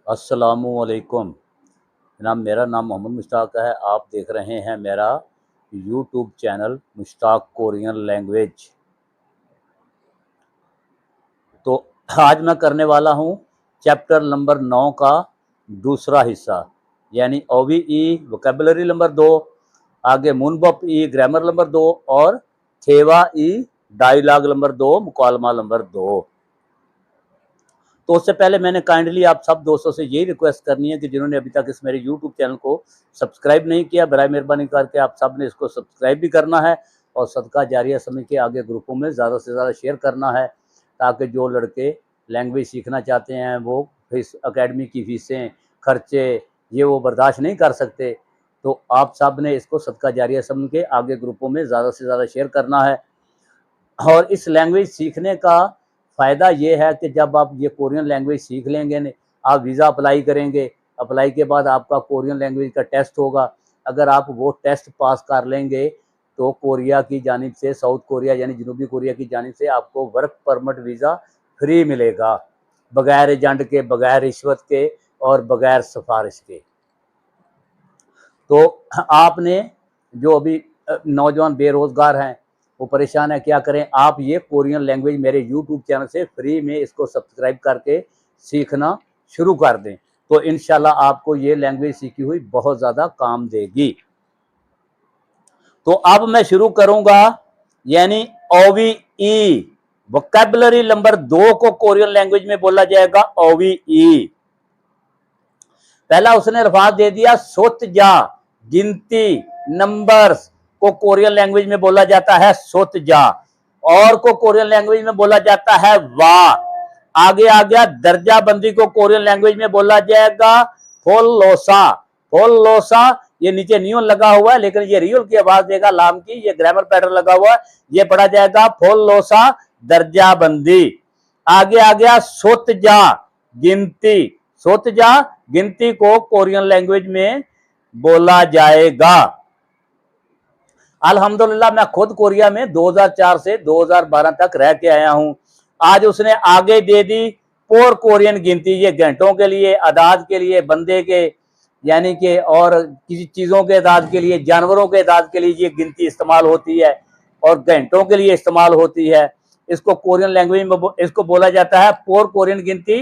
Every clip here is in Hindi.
अस्सलामुअलैकुम जनाब, मेरा नाम मोहम्मद मुश्ताक है। आप देख रहे हैं मेरा YouTube channel Mushtaq Korean language. तो आज मैं करने वाला हूँ चैप्टर नंबर 9 का दूसरा हिस्सा, यानी OBE वोकेबलरी नंबर 2, आगे मुनबप ई ग्रामर नंबर 2 और थेवा ई डायलॉग नंबर 2 मुकालमा नंबर 2। तो उससे पहले मैंने काइंडली आप सब दोस्तों से यही रिक्वेस्ट करनी है कि जिन्होंने अभी तक इस मेरे यूट्यूब चैनल को सब्सक्राइब नहीं किया, बराए मेहरबानी करके आप सब ने इसको सब्सक्राइब भी करना है और सदका जारिया समझ के आगे ग्रुपों में ज़्यादा से ज़्यादा शेयर करना है, ताकि जो लड़के लैंग्वेज सीखना चाहते हैं वो फीस अकेडमी की फ़ीसें खर्चे ये वो बर्दाश्त नहीं कर सकते, तो आप सब ने इसको सदका जारिया समझ के आगे ग्रुपों में ज़्यादा से ज़्यादा शेयर करना है। और इस लैंग्वेज सीखने का फ़ायदा ये है कि जब आप ये कोरियन लैंग्वेज सीख लेंगे न, आप वीज़ा अप्लाई करेंगे, अप्लाई के बाद आपका कोरियन लैंग्वेज का टेस्ट होगा। अगर आप वो टेस्ट पास कर लेंगे तो कोरिया की जानिब से, साउथ कोरिया यानी जनूबी कोरिया की जानिब से आपको वर्क परमिट वीज़ा फ्री मिलेगा, बगैर एजेंट के, बगैर रिश्वत के और बगैर सिफारिश के। तो आपने जो अभी नौजवान बेरोज़गार हैं वो परेशान है, क्या करें? आप ये कोरियन लैंग्वेज मेरे यूट्यूब चैनल से फ्री में इसको सब्सक्राइब करके सीखना शुरू कर दें, तो इंशाल्लाह आपको ये लैंग्वेज सीखी हुई बहुत ज़्यादा काम देगी। तो अब मैं शुरू करूंगा, यानी OBE वोकैबुलरी नंबर 2 को कोरियन लैंग्वेज में बोला जाएगा OBE। पहला उसने अल्फाज दे दिया सोतजा, गिनती, नंबर्स को कोरियन लैंग्वेज में बोला जाता है सोतजा, और को कोरियन लैंग्वेज में बोला जाता है वा। आगे आ गया दर्जा बंदी को कोरियन लैंग्वेज में बोला जाएगा फोलोसा। फोलोसा ये नीचे नियन लगा हुआ है लेकिन ये रियल की आवाज देगा लाम की, ये ग्रामर पैटर्न लगा हुआ है, ये पढ़ा जाएगा फोलोसा दर्जा बंदी। आगे आ गया सोतजा, गिनती। सोतजा गिनती को कोरियन लैंग्वेज में बोला जाएगा। अल्हम्दुलिल्लाह मैं खुद कोरिया में 2004 से 2012 तक रह के आया हूं। आज उसने आगे दे दी पोर कोरियन गिनती, ये घंटों के लिए, अदाद के लिए, बंदे के यानी कि और किसी चीज़ों के अदाद के लिए, जानवरों के अदाद के लिए ये गिनती इस्तेमाल होती है और घंटों के लिए इस्तेमाल होती है। इसको कोरियन लैंग्वेज में इसको बोला जाता है पोर कोरियन गिनती।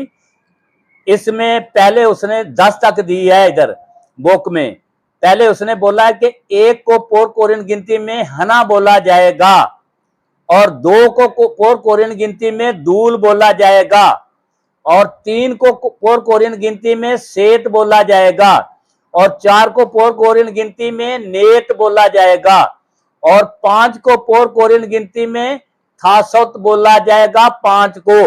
इसमें पहले उसने 10 तक दी है, इधर बुक में पहले उसने बोला है कि 1 को पोर कोरियन गिनती में हना बोला जाएगा और 2 को पोर कोरियन गिनती में दूल बोला जाएगा और 3 को पोर कोरियन गिनती में सेट बोला जाएगा और 4 को पोर कोरियन गिनती में नेट बोला जाएगा और 5 को पोर कोरियन गिनती में थासत बोला जाएगा 5 को,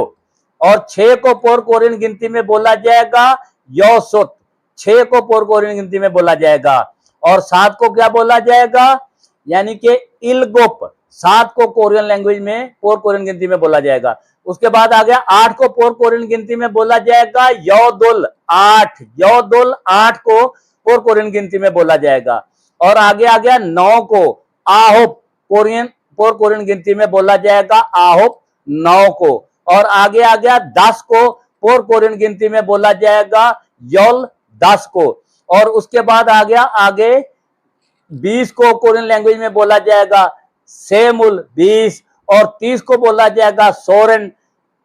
और 6 को पोर कोरियन गिनती में बोला जाएगा योसुत, 6 को पोर कोरियन गिनती में बोला जाएगा, और 7 को क्या बोला जाएगा, यानी कि इलगोप, 7 को कोरियन लैंग्वेज में पोर कोरियन गिनती में बोला जाएगा। उसके बाद आ गया 8 को पोर कोरियन गिनती में बोला जाएगा योदुल 8, योदुल 8 को पोर कोरियन गिनती में बोला जाएगा, और आगे आ गया 9 को आहोप पोर कोरियन गिनती में बोला जाएगा आहोप 9 को, और आगे आ गया 10 को पोर कोरियन गिनती में बोला जाएगा योल 10 को, और उसके बाद आ गया आगे 20 को कोरियन लैंग्वेज में बोला जाएगा सेमुल 20, और 30 को बोला जाएगा सोरेन।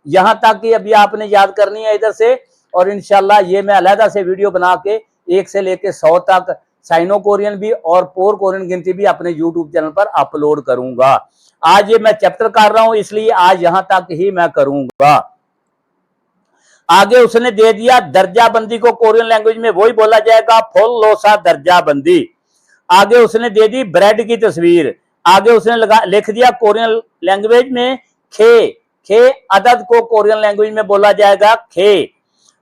यहां तक कि अभी आपने याद करनी है इधर से, और इंशाल्लाह ये मैं अलहदा से वीडियो बना के 1 से लेके 100 तक साइनो कोरियन भी और पोर कोरियन गिनती भी अपने यूट्यूब चैनल पर अपलोड करूंगा। आज ये मैं चैप्टर कर रहा हूं इसलिए आज यहां तक ही मैं करूंगा। आगे उसने दे दिया दर्जा बंदी को कोरियन लैंग्वेज में वही बोला जाएगा फोलोसा दर्जा बंदी। आगे उसने दे दी ब्रेड की तस्वीर। आगे उसने लिख दिया कोरियन लैंग्वेज में खे, खे अदद को कोरियन लैंग्वेज में बोला जाएगा खे,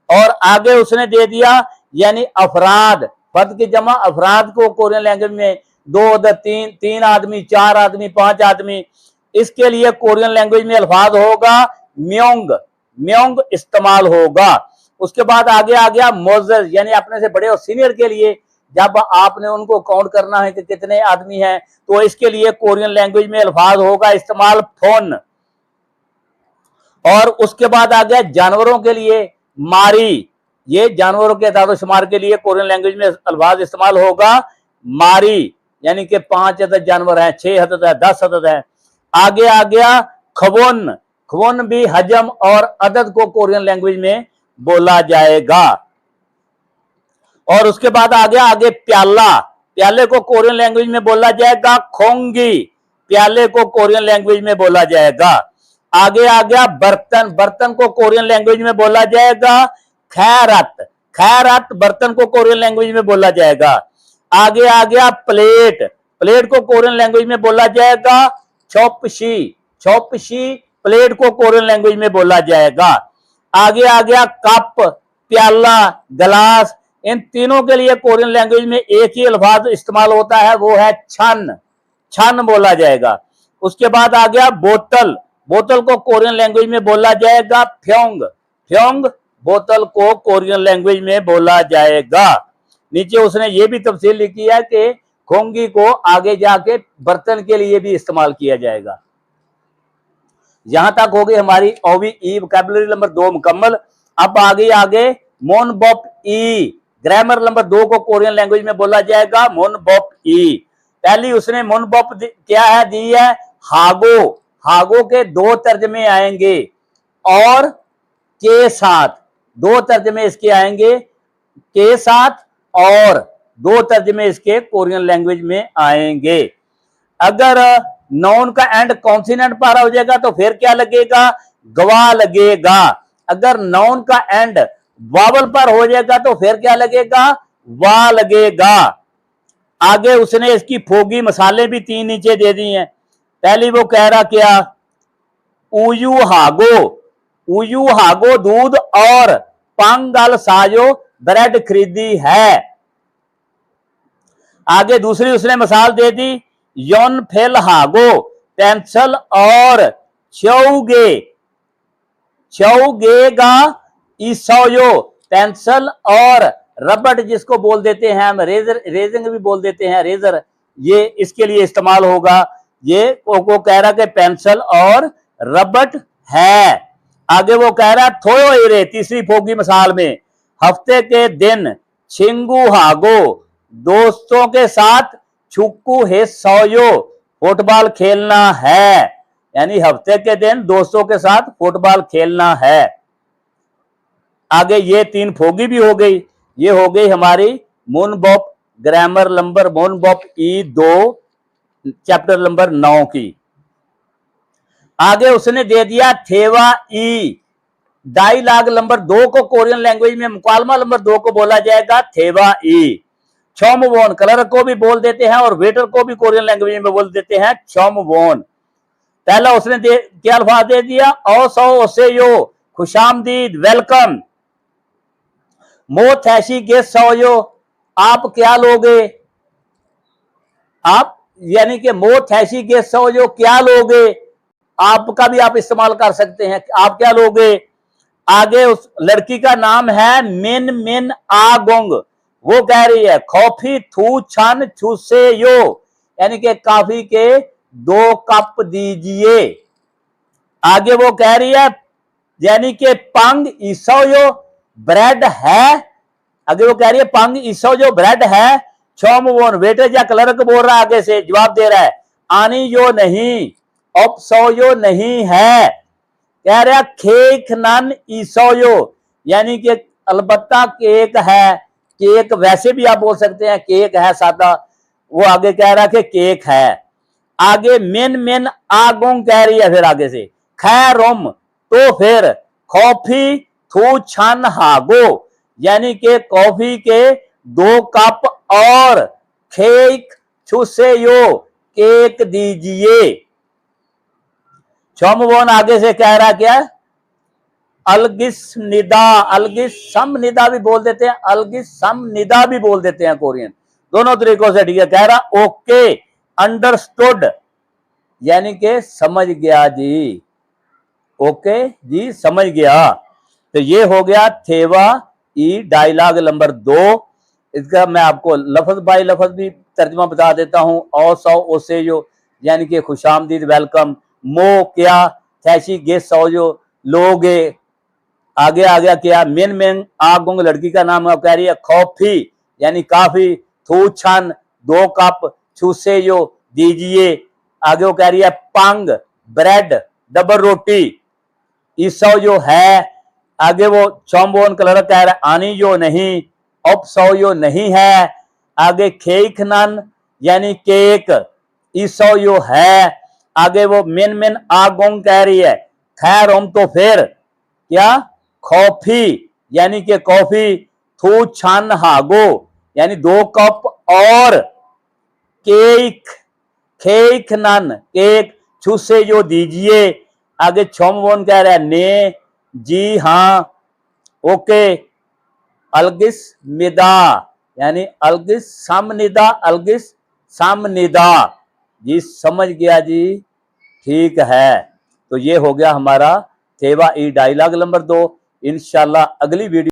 और आगे उसने दे दिया यानी अफराद, फर्द की जमा अफराद को कोरियन लैंग्वेज में 2 अदद, 3 आदमी, 4 आदमी, 5 आदमी, इसके लिए कोरियन लैंग्वेज में अल्फाज होगा म्योंग, म्योंग इस्तेमाल होगा। उसके बाद आगे आ गया मोजर, यानी अपने से बड़े और सीनियर के लिए जब आपने उनको काउंट करना है कि कितने आदमी हैं, तो इसके लिए कोरियन लैंग्वेज में अल्फाज होगा इस्तेमाल फोन। और उसके बाद आ गया जानवरों के लिए मारी, ये जानवरों के तादाद शुमार के लिए कोरियन लैंग्वेज में अल्फाज इस्तेमाल होगा मारी, यानी कि 5 अदद जानवर हैं, 6 अदद है, 10 अदद है। आगे आ गया खवोन, खवोन भी हजम और अदद को कोरियन लैंग्वेज में बोला जाएगा। और उसके बाद आ गया आगे प्याला, प्याले को कोरियन लैंग्वेज में बोला जाएगा खोंगी, प्याले को कोरियन लैंग्वेज में बोला जाएगा। आगे आ गया बर्तन, बर्तन को कोरियन लैंग्वेज में बोला जाएगा खैरत, खैरत बर्तन को कोरियन लैंग्वेज में बोला जाएगा। आगे आ गया प्लेट, प्लेट को कोरियन लैंग्वेज में बोला जाएगा छोपशी, छोपशी प्लेट को कोरियन लैंग्वेज में बोला जाएगा। आगे आ गया कप, प्याला, गिलास, इन तीनों के लिए कोरियन लैंग्वेज में एक ही अल्फाज इस्तेमाल होता है, वो है छन, छन बोला जाएगा। उसके बाद आ गया बोतल, बोतल को कोरियन लैंग्वेज में बोला जाएगा फ्योंग, फ्योंग बोतल को कोरियन लैंग्वेज में बोला जाएगा। नीचे उसने ये भी तफसील लिखी है कि खोंगी को आगे जाके बर्तन के लिए भी इस्तेमाल किया जाएगा। यहां तक हो गई हमारी OBE वोकैबुलरी नंबर 2 मुकम्मल। अब आगे मोनबॉप ई, ग्रामर नंबर 2 को कोरियन लैंग्वेज में बोला जाएगा मोनबॉप ई। पहली उसने मोनबॉप क्या है दी है हागो, हागो के 2 तर्जमे आएंगे और के साथ, 2 तर्जमे इसके आएंगे के साथ और 2 तर्जमे इसके कोरियन लैंग्वेज में आएंगे। अगर नाउन का एंड कॉन्सिनेंट पर हो जाएगा तो फिर क्या लगेगा गवा लगेगा। अगर नाउन का एंड वावल पर हो जाएगा तो फिर क्या लगेगा वा लगेगा। आगे उसने इसकी फोगी मसाले भी 3 नीचे दे दी हैं। पहली वो कह रहा क्या उयू हागो, उयू हागो दूध और पांगल साजो ब्रेड खरीदी है। आगे दूसरी उसने मिसाल दे दी योन फेल हागो पेंसिल और चौगे, चौगेगा ईसोयो पेंसिल और रबड़ जिसको बोल देते हैं हम रेजर, रेजिंग भी बोल देते हैं रेजर, ये इसके लिए इस्तेमाल होगा। ये को कह रहा कि पेंसिल और रबड़ है। आगे वो कह रहा थोयो इरे, तीसरी फोगी मिसाल में हफ्ते के दिन छिंगू हागो दोस्तों के साथ छुक्कू हे सोयो फुटबॉल खेलना है, यानी हफ्ते के दिन दोस्तों के साथ फुटबॉल खेलना है। आगे ये 3 फोगी भी हो गई। ये हो गई हमारी मोनबॉप ग्रामर नंबर मोनबॉप E2 चैप्टर नंबर 9 की। आगे उसने दे दिया थेवा ई, डायलॉग नंबर 2 को कोरियन लैंग्वेज में मुकालमा नंबर 2 को बोला जाएगा थेवा ई। छोमवोन कलर को भी बोल देते हैं और वेटर को भी कोरियन लैंग्वेज में बोल देते हैं छोमवोन। पहला उसने क्या अल्फाज दे दिया ओ सो ओसे यो खुशामदीद वेलकम, मो थैशी गेस्ट सोयो आप क्या लोगे, आप यानी कि मो थैशी गेस्ट सोयो क्या लोगे, आपका भी आप इस्तेमाल कर सकते हैं आप क्या लोगे। आगे उस लड़की का नाम है मिन मिन आगोंग, वो कह रही है कॉफी थू छन छुसे यो, यानी कि कॉफी के 2 कप दीजिए। आगे वो कह रही है यानी कि पंग ईसोयो ब्रेड है, आगे वो कह रही है पंग ईसोयो ब्रेड है। छोमवोन वेटर या क्लर्क बोल रहा है आगे से जवाब दे रहा है आनी यो नहीं ऑप्सोयो नहीं है। कह रहा केक नन ईसोयो, यानी कि अलबत्ता केक है, केक वैसे भी आप बोल सकते हैं केक है सादा, वो आगे कह रहा कि केक है। आगे मिन मिन आगोंग कह रही है फिर आगे से खैरोम, तो फिर कॉफी थू छन हागो, यानी कि कॉफी के 2 कप और केक छुसे यो केक दीजिए। छोमवोन आगे से कह रहा क्या अलगिस निदा, अलगिस सम निदा भी बोल देते हैं अलगिस सम निदा भी बोल देते हैं कोरियन, दोनों तरीकों से ठीक है। कह रहा ओके अंडरस्टूड, यानी कि समझ गया जी, ओके जी समझ गया। तो ये हो गया थेवा ई डायलॉग नंबर 2। इसका मैं आपको लफ्ज बाय लफ्ज भी तर्जुमा बता देता हूं। ओ सौ ओसे जो यानी कि खुशामदीद वेलकम, मो क्या थैशी गे सौ जो लोगे, आगे आ गया क्या, मिन मिन आगुंग लड़की का नाम है, कह रही है कॉफी यानी काफी, थू छन 2 कप, छूसे यो दीजिए। आगे वो कह रही है पंग ब्रेड डबल रोटी, ईसो जो है। आगे वो चौम्बोन कलर कह रहा है आनी जो नहीं, अब सौ यो नहीं है। आगे खेक नन यानी केक, ईसो यो है। आगे वो मिन मिन आगोंग कह रही है खैर हम तो फिर क्या, कॉफी यानी कि कॉफी, थू छन हागो यानी 2 कप, और केक केक नन केक, छुसे जो दीजिए। आगे छोमवोन कह रहा है ने, जी हाँ, ओके, अलगिस मिदा यानी अलगिस सामनिदा, अलगिस सामनिदा, जी समझ गया जी, ठीक है। तो ये हो गया हमारा थेवा ई डायलॉग नंबर 2। इंशाल्लाह अगली वीडियो